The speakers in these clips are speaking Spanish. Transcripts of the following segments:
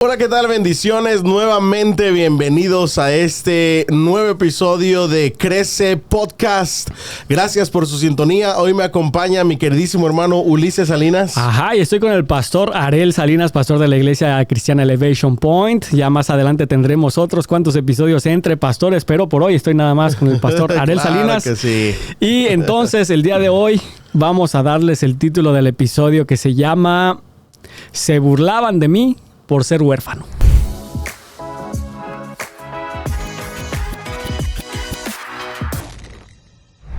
Hola, ¿qué tal? Bendiciones. Nuevamente bienvenidos a este nuevo episodio de Crece Podcast. Gracias por su sintonía. Hoy me acompaña mi queridísimo hermano Ulises Salinas. Ajá, y estoy con el pastor Arel Salinas, pastor de la iglesia cristiana Elevation Point. Ya más adelante tendremos otros cuantos episodios entre pastores, pero por hoy estoy nada más con el pastor Arel Claro Salinas. que sí. Y entonces el día de hoy vamos a darles el título del episodio que se llama Se burlaban de mí por ser huérfano.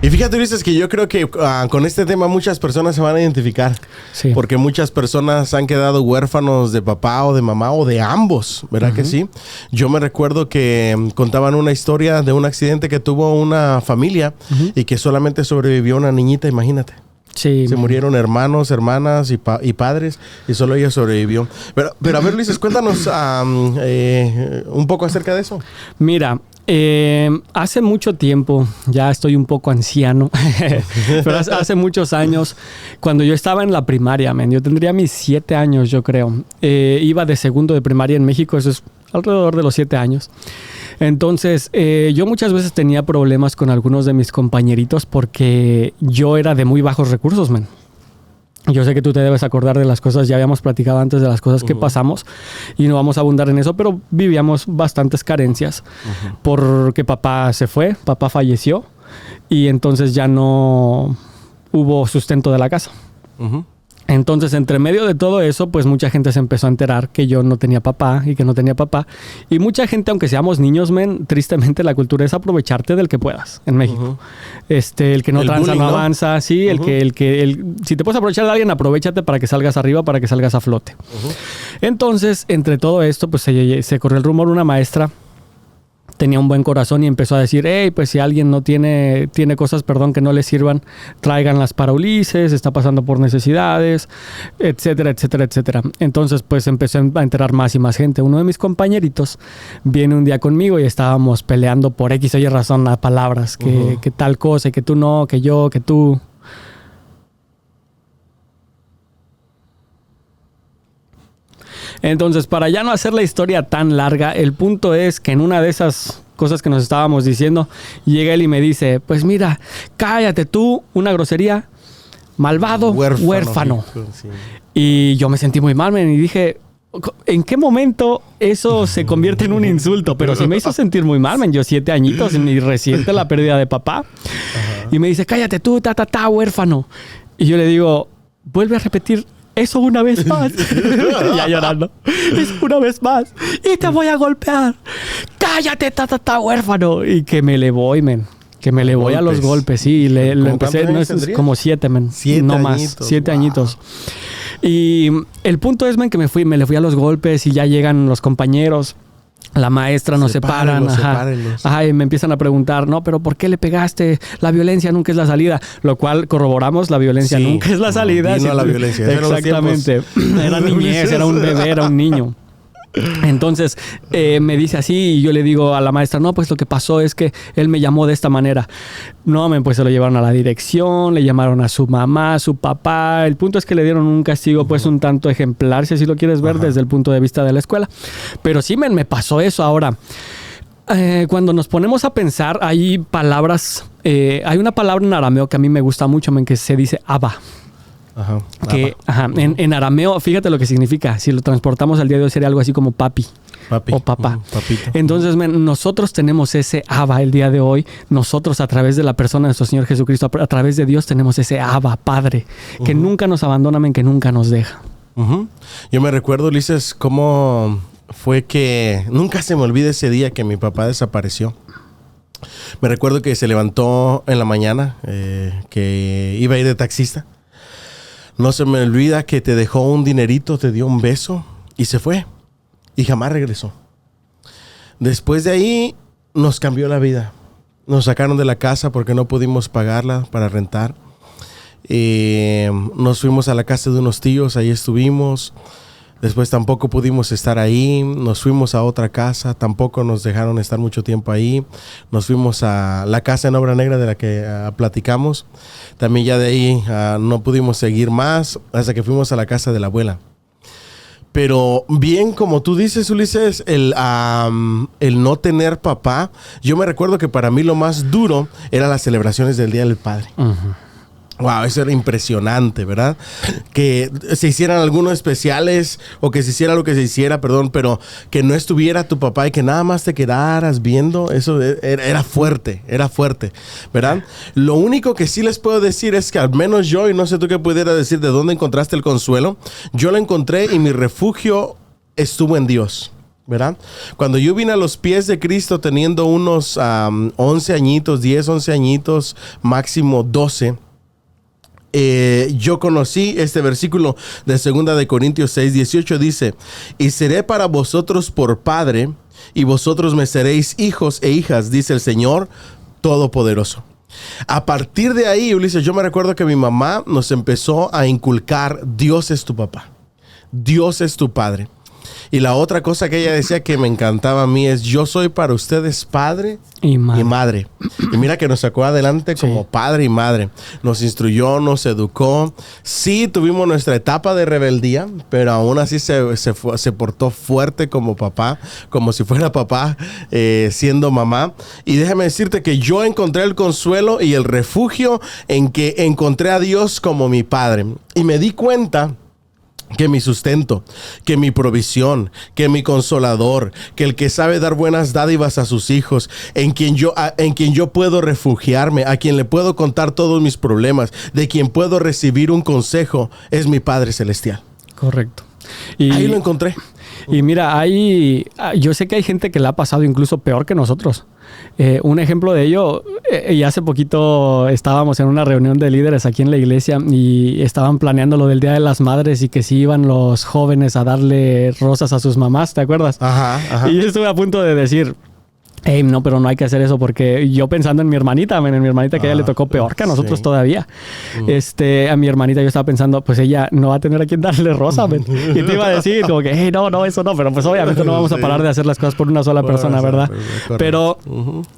Y fíjate, Ulises, que yo creo que con este tema muchas personas se van a identificar. Sí. Porque muchas personas han quedado huérfanos de papá o de mamá o de ambos, ¿verdad que sí? Yo me recuerdo que contaban una historia de un accidente que tuvo una familia y que solamente sobrevivió una niñita, imagínate. Sí. Se murieron hermanos, hermanas y padres y solo ella sobrevivió. Pero a ver, Ulises, cuéntanos un poco acerca de eso. Mira, hace mucho tiempo, ya estoy un poco anciano, pero hace muchos años, cuando yo estaba en la primaria, yo tendría mis 7 años, yo creo. Iba de segundo de primaria en México, eso es alrededor de los 7 años. Entonces, yo muchas veces tenía problemas con algunos de mis compañeritos porque yo era de muy bajos recursos, man. Yo sé que tú te debes acordar de las cosas, ya habíamos platicado antes de las cosas que pasamos y no vamos a abundar en eso, pero vivíamos bastantes carencias porque papá se fue, papá falleció y entonces ya no hubo sustento de la casa. Entonces, entre medio de todo eso, pues mucha gente se empezó a enterar que yo no tenía papá y que no tenía papá. Y mucha gente, aunque seamos niños, tristemente la cultura es aprovecharte del que puedas en México. El que no tranza, bullying, no avanza. Sí, si te puedes aprovechar de alguien, aprovechate para que salgas arriba, para que salgas a flote. Entonces, entre todo esto, pues se corrió el rumor, una maestra tenía un buen corazón y empezó a decir, hey, pues si alguien no tiene cosas, que no le sirvan, tráiganlas para Ulises, está pasando por necesidades, etcétera, etcétera, etcétera. Entonces, pues empezó a enterar más y más gente. Uno de mis compañeritos viene un día conmigo y estábamos peleando por X o Y razón a palabras, que tal cosa, y que tú no, que yo, que tú. Entonces, para ya no hacer la historia tan larga, el punto es que en una de esas cosas que nos estábamos diciendo, llega él y me dice, pues mira, cállate tú, una grosería, malvado, huérfano. Sí. Y yo me sentí muy mal, y dije, ¿en qué momento eso se convierte en un insulto? Pero sí me hizo sentir muy mal, yo 7 añitos y reciente la pérdida de papá. Y me dice, cállate tú, huérfano. Y yo le digo, vuelve a repetir eso una vez más. Ya llorando. Es una vez más. Y te voy a golpear. Cállate, huérfano. Y que me le voy, que me le voy a los golpes. Sí, lo empecé, no es como 7, 7 no añitos, más, 7 añitos. Y el punto es, me le fui a los golpes y ya llegan los compañeros. La maestra nos separan, y me empiezan a preguntar, no, pero ¿por qué le pegaste? La violencia nunca es la salida. Lo cual corroboramos, la violencia nunca es la salida. No, la violencia. Exactamente. Era niñez, era un bebé, era un niño. Entonces me dice así y yo le digo a la maestra, no, pues lo que pasó es que él me llamó de esta manera. No, pues se lo llevaron a la dirección, le llamaron a su mamá, a su papá. El punto es que le dieron un castigo pues un tanto ejemplar, si así lo quieres ver desde el punto de vista de la escuela. Pero sí, me pasó eso. Ahora, cuando nos ponemos a pensar, hay palabras, hay una palabra en arameo que a mí me gusta mucho, que se dice Abba. En arameo, fíjate lo que significa. Si lo transportamos al día de hoy sería algo así como papi o papá. Papito. Entonces, nosotros tenemos ese Abba el día de hoy. Nosotros, a través de la persona de nuestro Señor Jesucristo, a través de Dios, tenemos ese Abba, Padre, que nunca nos abandona, que nunca nos deja. Yo me recuerdo, Ulises, cómo fue que nunca se me olvida ese día que mi papá desapareció. Me recuerdo que se levantó en la mañana, que iba a ir de taxista. No se me olvida que te dejó un dinerito, te dio un beso y se fue. Y jamás regresó. Después de ahí nos cambió la vida. Nos sacaron de la casa porque no pudimos pagarla para rentar. Nos fuimos a la casa de unos tíos, ahí estuvimos. Después tampoco pudimos estar ahí. Nos fuimos a otra casa, tampoco nos dejaron estar mucho tiempo ahí. Nos fuimos a la casa en Obra Negra de la que platicamos. También ya de ahí no pudimos seguir más hasta que fuimos a la casa de la abuela. Pero bien, como tú dices, Ulises, el no tener papá, yo me recuerdo que para mí lo más duro eran las celebraciones del Día del Padre. Ujú. Wow, eso era impresionante, ¿verdad? Que se hicieran algunos especiales o que se hiciera lo que se hiciera, perdón, pero que no estuviera tu papá y que nada más te quedaras viendo, eso era fuerte, ¿verdad? Lo único que sí les puedo decir es que al menos yo, y no sé tú qué pudieras decir de dónde encontraste el consuelo, yo lo encontré y mi refugio estuvo en Dios. ¿Verdad? Cuando yo vine a los pies de Cristo teniendo unos 11 añitos, 10, 11 añitos, máximo 12, yo conocí este versículo de 2 de Corintios 6, 18 dice: y seré para vosotros por padre, y vosotros me seréis hijos e hijas, dice el Señor Todopoderoso. A partir de ahí, Ulises, yo me recuerdo que mi mamá nos empezó a inculcar: Dios es tu papá, Dios es tu padre. Y la otra cosa que ella decía que me encantaba a mí es: yo soy para ustedes padre y madre. Y mira que nos sacó adelante como padre y madre. Nos instruyó, nos educó. Sí, tuvimos nuestra etapa de rebeldía, pero aún así se portó fuerte como papá, como si fuera papá siendo mamá. Y déjame decirte que yo encontré el consuelo y el refugio en que encontré a Dios como mi padre. Y me di cuenta que mi sustento, que mi provisión, que mi consolador, que el que sabe dar buenas dádivas a sus hijos, en quien yo puedo refugiarme, a quien le puedo contar todos mis problemas, de quien puedo recibir un consejo, es mi Padre Celestial. Correcto. Ahí lo encontré. Y mira, yo sé que hay gente que le ha pasado incluso peor que nosotros. Un ejemplo de ello, y hace poquito estábamos en una reunión de líderes aquí en la iglesia y estaban planeando lo del Día de las Madres y que si iban los jóvenes a darle rosas a sus mamás, ¿te acuerdas? Ajá. Y yo estuve a punto de decir: hey, no, pero no hay que hacer eso, porque yo pensando en mi hermanita, que a ella le tocó peor que a nosotros todavía. A mi hermanita yo estaba pensando, pues ella no va a tener a quien darle rosa, y te iba a decir como que, hey, no, eso no, pero pues obviamente no vamos a parar de hacer las cosas por una sola persona, ¿verdad? Pero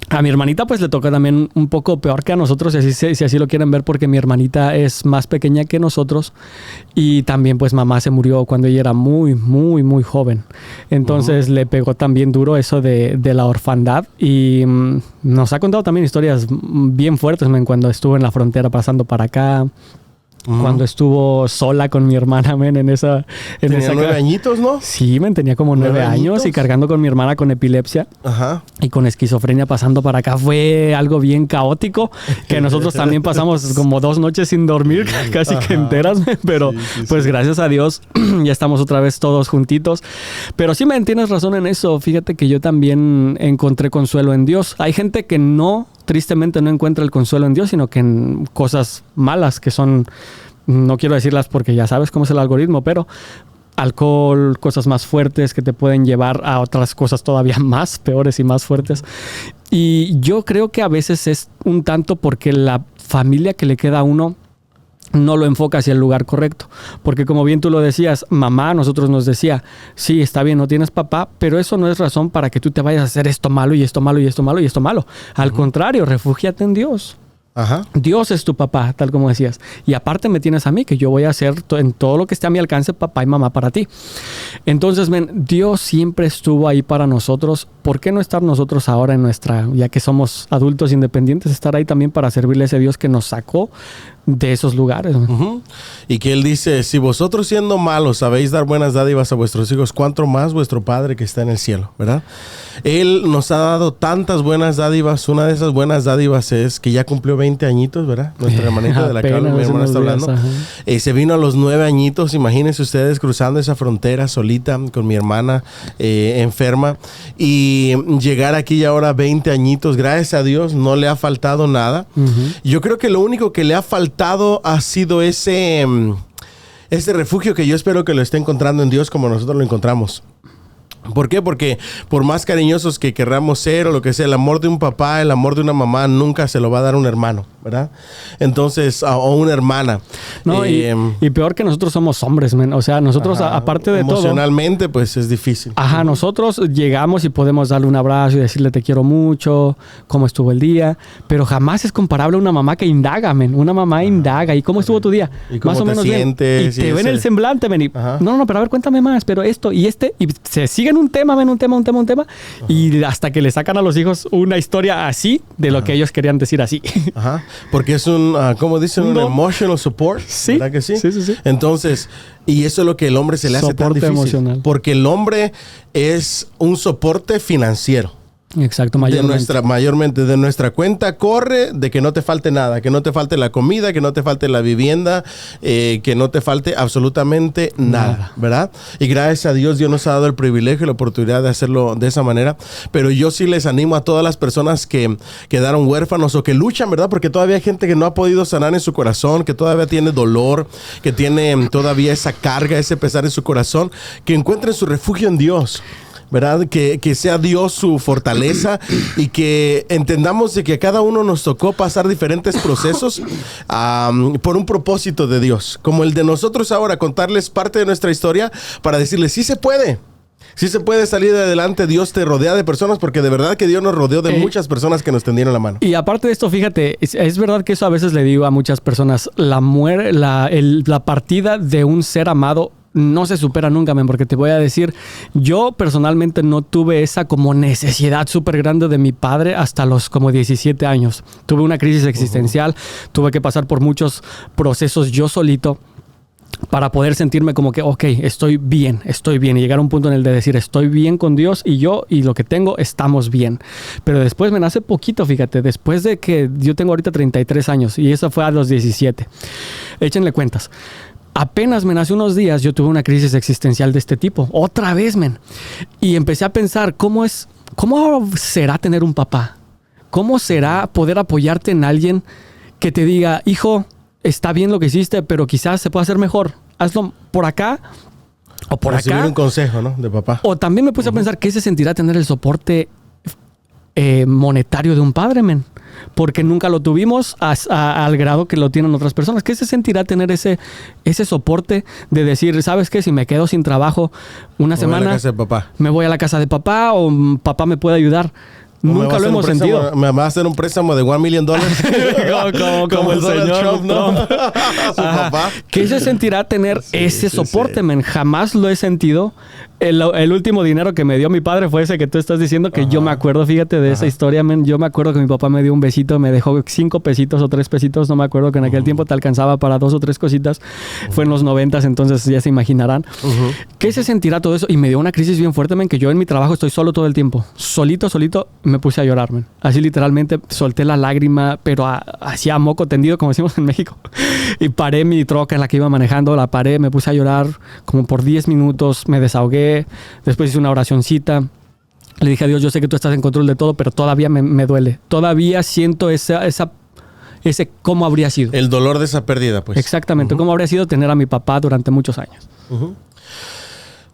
a mi hermanita pues le toca también un poco peor que a nosotros, si así lo quieren ver, porque mi hermanita es más pequeña que nosotros y también pues mamá se murió cuando ella era muy, muy, muy joven. Entonces le pegó también duro eso de la orfandad. Y nos ha contado también historias bien fuertes, cuando estuvo en la frontera pasando para acá, cuando estuvo sola con mi hermana, tenía 9 añitos, ¿no? Sí, tenía como 9 años y cargando con mi hermana con epilepsia y con esquizofrenia pasando para acá. Fue algo bien caótico, que nosotros también pasamos como 2 noches sin dormir, casi que enteras, pero pues gracias a Dios ya estamos otra vez todos juntitos. Pero sí, tienes razón en eso. Fíjate que yo también encontré consuelo en Dios. Hay gente que tristemente no encuentra el consuelo en Dios, sino que en cosas malas que son, no quiero decirlas porque ya sabes cómo es el algoritmo, pero alcohol, cosas más fuertes que te pueden llevar a otras cosas todavía más peores y más fuertes. Y yo creo que a veces es un tanto porque la familia que le queda a uno no lo enfoca hacia el lugar correcto. Porque como bien tú lo decías, mamá a nosotros nos decía: sí, está bien, no tienes papá, pero eso no es razón para que tú te vayas a hacer esto malo y esto malo y esto malo y esto malo. Al contrario, refúgiate en Dios. Dios es tu papá, tal como decías. Y aparte me tienes a mí, que yo voy a hacer en todo lo que esté a mi alcance papá y mamá para ti. Entonces, Dios siempre estuvo ahí para nosotros. ¿Por qué no estar nosotros ahora ya que somos adultos independientes, estar ahí también para servirle a ese Dios que nos sacó de esos lugares? Y que Él dice: si vosotros siendo malos sabéis dar buenas dádivas a vuestros hijos, ¿cuánto más vuestro Padre que está en el cielo? ¿Verdad? Él nos ha dado tantas buenas dádivas. Una de esas buenas dádivas es que ya cumplió 20 añitos, ¿verdad? Nuestra hermanita de la que mi hermana está hablando. Se vino a los 9 añitos. Imagínense ustedes cruzando esa frontera solita con mi hermana enferma y llegar aquí y ahora 20 añitos. Gracias a Dios no le ha faltado nada. Yo creo que lo único que le ha faltado ha sido ese refugio, que yo espero que lo esté encontrando en Dios como nosotros lo encontramos. ¿Por qué? Porque por más cariñosos que querramos ser o lo que sea, el amor de un papá, el amor de una mamá nunca se lo va a dar un hermano, ¿verdad? Entonces, o una hermana. No, y peor que nosotros somos hombres, man. O sea, nosotros, aparte de todo... Emocionalmente, pues, es difícil. Ajá, nosotros llegamos y podemos darle un abrazo y decirle te quiero mucho, cómo estuvo el día, pero jamás es comparable a una mamá que indaga, man. Una mamá indaga. ¿Y cómo estuvo tu día? ¿Y cómo más o te menos sientes? Y te ven el semblante, man. Y, no, pero a ver, cuéntame más, pero esto y este. Y se siguen un tema, man, un tema. Y hasta que le sacan a los hijos una historia así de lo que ellos querían decir así. Ajá. Porque es un, ¿cómo dicen? Un emotional support. Sí. ¿Verdad que sí? Sí. Entonces, y eso es lo que el hombre se le hace tan difícil. Emocional. Porque el hombre es un soporte financiero. Exacto, mayormente de nuestra cuenta corre de que no te falte nada, que no te falte la comida, que no te falte la vivienda, que no te falte absolutamente nada, ¿verdad? Y gracias a Dios nos ha dado el privilegio y la oportunidad de hacerlo de esa manera, pero yo sí les animo a todas las personas que quedaron huérfanos o que luchan, ¿verdad? Porque todavía hay gente que no ha podido sanar en su corazón, que todavía tiene dolor, que tiene todavía esa carga, ese pesar en su corazón, que encuentren su refugio en Dios, ¿verdad? Que sea Dios su fortaleza y que entendamos de que a cada uno nos tocó pasar diferentes procesos por un propósito de Dios. Como el de nosotros ahora, contarles parte de nuestra historia para decirles, sí se puede. Sí se puede salir adelante. Dios te rodea de personas porque de verdad que Dios nos rodeó de muchas personas que nos tendieron la mano. Y aparte de esto, fíjate, es verdad que eso a veces le digo a muchas personas, la partida de un ser amado no se supera nunca, man, porque te voy a decir, yo personalmente no tuve esa como necesidad súper grande de mi padre hasta los como 17 años. Tuve una crisis existencial, tuve que pasar por muchos procesos yo solito para poder sentirme como que, ok, estoy bien, y llegar a un punto en el de decir, estoy bien con Dios y yo y lo que tengo, estamos bien. Pero después me nace poquito, fíjate, después de que yo tengo ahorita 33 años y eso fue a los 17. Échenle cuentas. Apenas hace unos días yo tuve una crisis existencial de este tipo. Otra vez, men. Y empecé a pensar, ¿cómo será tener un papá? ¿Cómo será poder apoyarte en alguien que te diga, hijo, está bien lo que hiciste, pero quizás se puede hacer mejor? Hazlo por acá o por recibir acá. Un consejo, ¿no? De papá. O también me puse a pensar, ¿qué se sentirá tener el soporte monetario de un padre, men? Porque nunca lo tuvimos al grado que lo tienen otras personas. ¿Qué se sentirá tener ese soporte de decir, ¿sabes qué? Si me quedo sin trabajo una semana, voy a la casa de papá. Me voy a la casa de papá o papá me puede ayudar. Nunca lo hemos sentido. Me va a hacer un préstamo de $1 million. como el señor Trump, ¿no? Su papá. ¿Qué se sentirá tener ese soporte, men? Jamás lo he sentido. El último dinero que me dio mi padre fue ese que tú estás diciendo, que yo me acuerdo, fíjate, de esa historia, men. Yo me acuerdo que mi papá me dio un besito, me dejó 5 pesitos o 3 pesitos, no me acuerdo, que en aquel tiempo te alcanzaba para 2 o 3 cositas. Fue en los 90s, entonces ya se imaginarán. ¿Qué se sentirá todo eso? Y me dio una crisis bien fuerte, men, que yo en mi trabajo estoy solo todo el tiempo. Solito, me puse a llorar, men. Así literalmente solté la lágrima, pero así a moco tendido, como decimos en México. Y paré mi troca en la que iba manejando, la paré, me puse a llorar como por 10 minutos, me desahogué. Después hice una oracioncita. Le dije a Dios, yo sé que tú estás en control de todo, pero todavía me duele. Todavía siento ese cómo habría sido. El dolor de esa pérdida, pues. Exactamente. Cómo habría sido tener a mi papá durante muchos años.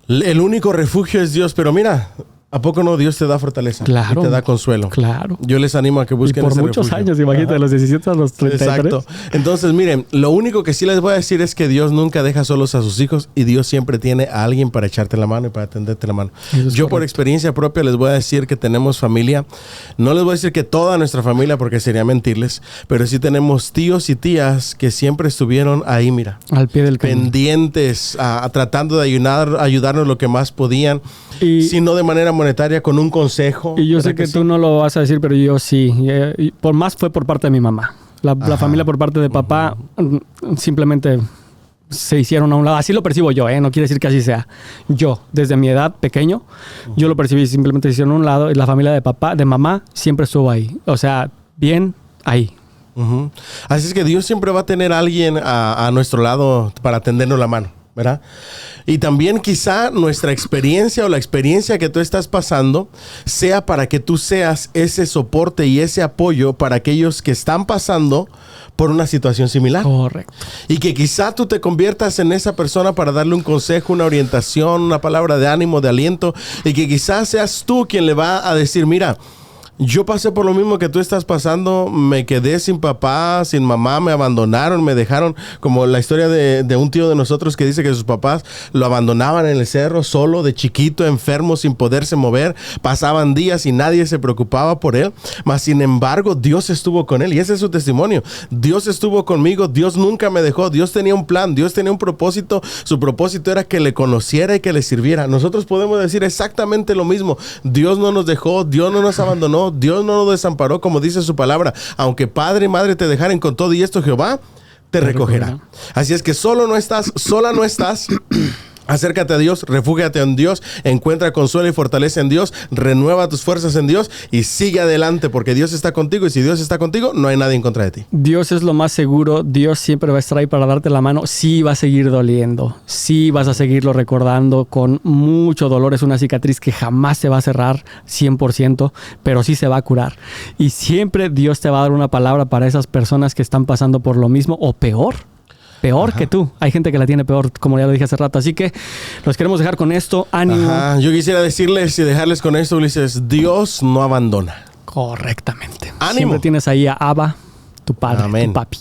El único refugio es Dios, pero mira, ¿a poco no Dios te da fortaleza? Claro. Y te da consuelo. Claro. Yo les animo a que busquen ese refugio. Por muchos años, imagínate, de los 17 a los 33. Exacto. Entonces, miren, lo único que sí les voy a decir es que Dios nunca deja solos a sus hijos y Dios siempre tiene a alguien para echarte la mano y para tenderte la mano. Yo por experiencia propia les voy a decir que tenemos familia. No les voy a decir que toda nuestra familia porque sería mentirles, pero sí tenemos tíos y tías que siempre estuvieron ahí, mira. Al pie del cañón. Pendientes, tratando de ayudarnos lo que más podían. Si no de manera monetaria, con un consejo. Y yo sé que tú no lo vas a decir, pero yo sí. Y por más fue por parte de mi mamá. La familia por parte de papá simplemente se hicieron a un lado. Así lo percibo yo, no quiere decir que así sea. Yo, desde mi edad pequeño, yo lo percibí, simplemente se hicieron a un lado. Y la familia de mamá siempre estuvo ahí. O sea, bien ahí. Así es que Dios siempre va a tener a alguien a nuestro lado para tendernos la mano, ¿verdad? Y también quizá nuestra experiencia o la experiencia que tú estás pasando sea para que tú seas ese soporte y ese apoyo para aquellos que están pasando por una situación similar. Correcto. Y que quizá tú te conviertas en esa persona para darle un consejo, una orientación, una palabra de ánimo, de aliento, y que quizás seas tú quien le va a decir, mira, Yo pasé por lo mismo que tú estás pasando. Me quedé sin papá, sin mamá, me abandonaron, me dejaron, como la historia de un tío de nosotros que dice que sus papás lo abandonaban en el cerro, solo, de chiquito, enfermo, sin poderse mover. Pasaban días y nadie se preocupaba por él. Mas sin embargo, Dios estuvo con él y ese es su testimonio. Dios estuvo conmigo, Dios nunca me dejó. Dios tenía un plan, Dios tenía un propósito. Su propósito era que le conociera y que le sirviera. Nosotros podemos decir exactamente lo mismo. Dios no nos dejó, Dios no nos abandonó, Dios no nos desamparó, como dice su palabra. Aunque padre y madre te dejaren, con todo y esto Jehová te recogerá. Así es que solo no estás, sola no estás. Acércate a Dios, refúgiate en Dios, encuentra consuelo y fortaleza en Dios, renueva tus fuerzas en Dios y sigue adelante, porque Dios está contigo, y si Dios está contigo, no hay nadie en contra de ti. Dios es lo más seguro. Dios siempre va a estar ahí para darte la mano. Sí va a seguir doliendo, sí vas a seguirlo recordando con mucho dolor. Es una cicatriz que jamás se va a cerrar 100%, pero sí se va a curar. Y siempre Dios te va a dar una palabra para esas personas que están pasando por lo mismo o peor. Peor que tú. Hay gente que la tiene peor, como ya lo dije hace rato. Así que los queremos dejar con esto. Ánimo. Yo quisiera decirles y dejarles con esto, Ulises. Dios no abandona. Correctamente. Ánimo. Siempre tienes ahí a Abba, tu padre, Amén. tu papi.